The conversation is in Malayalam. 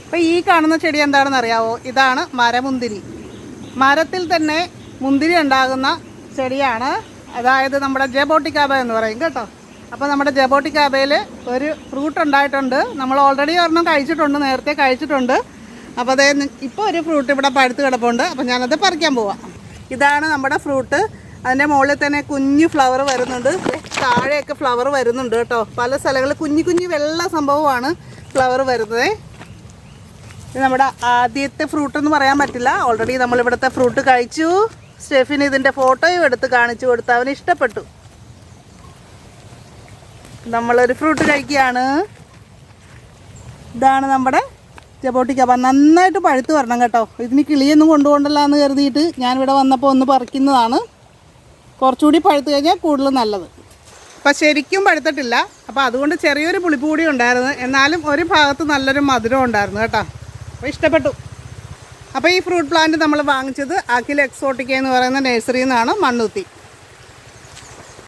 അപ്പോൾ ഈ കാണുന്ന ചെടി എന്താണെന്ന് അറിയാവോ? ഇതാണ് മരമുന്തിരി. മരത്തിൽ തന്നെ മുന്തിരി ഉണ്ടാകുന്ന ചെടിയാണ്. അതായത് നമ്മുടെ ജബോട്ടിക്കാബ എന്ന് പറയും കേട്ടോ. അപ്പോൾ നമ്മുടെ ജബോട്ടിക്കാബയിൽ ഒരു ഫ്രൂട്ട് ഉണ്ടായിട്ടുണ്ട്. നമ്മൾ ഓൾറെഡി ഒരെണ്ണം കഴിച്ചിട്ടുണ്ട്, നേരത്തെ കഴിച്ചിട്ടുണ്ട്. അപ്പോൾ അതേ ഇപ്പോൾ ഒരു ഫ്രൂട്ട് ഇവിടെ പഴുത്ത് കിടപ്പുണ്ട്. അപ്പോൾ ഞാനത് പറിക്കാൻ പോവാം. ഇതാണ് നമ്മുടെ ഫ്രൂട്ട്. അതിൻ്റെ മുകളിൽ തന്നെ കുഞ്ഞു ഫ്ലവർ വരുന്നുണ്ട്. താഴെയൊക്കെ ഫ്ലവർ വരുന്നുണ്ട് കേട്ടോ. പല സ്ഥലങ്ങളിൽ കുഞ്ഞു കുഞ്ഞു വെള്ള സംഭവമാണ് ഫ്ലവർ വരുന്നത്. ഇത് നമ്മുടെ ആദ്യത്തെ ഫ്രൂട്ടെന്ന് പറയാൻ പറ്റില്ല. ഓൾറെഡി നമ്മളിവിടുത്തെ ഫ്രൂട്ട് കഴിച്ചു. സ്റ്റെഫിന് ഇതിൻ്റെ ഫോട്ടോയും എടുത്ത് കാണിച്ചു കൊടുത്ത് അവന് ഇഷ്ടപ്പെട്ടു. നമ്മളൊരു ഫ്രൂട്ട് കഴിക്കുകയാണ്. ഇതാണ് നമ്മുടെ ജബോട്ടിക്കാബ. നന്നായിട്ട് പഴുത്ത് വരണം കേട്ടോ. ഇതിന് കിളിയൊന്നും കൊണ്ടുപോകണ്ടല്ല എന്ന് കരുതിയിട്ട് ഞാനിവിടെ വന്നപ്പോൾ ഒന്ന് പറിക്കുന്നതാണ്. കുറച്ചുകൂടി പഴുത്ത് കഴിഞ്ഞാൽ കൂടുതൽ നല്ലത്. അപ്പോൾ ശരിക്കും പഴുത്തിട്ടില്ല. അപ്പോൾ അതുകൊണ്ട് ചെറിയൊരു പുളിപ്പ് കൂടി ഉണ്ടായിരുന്നു. എന്നാലും ഒരു ഭാഗത്ത് നല്ലൊരു മധുരം ഉണ്ടായിരുന്നു കേട്ടോ. അപ്പോൾ ഇഷ്ടപ്പെട്ടു. അപ്പോൾ ഈ ഫ്രൂട്ട് പ്ലാന്റ് നമ്മൾ വാങ്ങിച്ചത് അഖിൽ എക്സോട്ടിക്ക എന്ന് പറയുന്ന നഴ്സറിയിൽ നിന്നാണ്, മണ്ണുത്തി.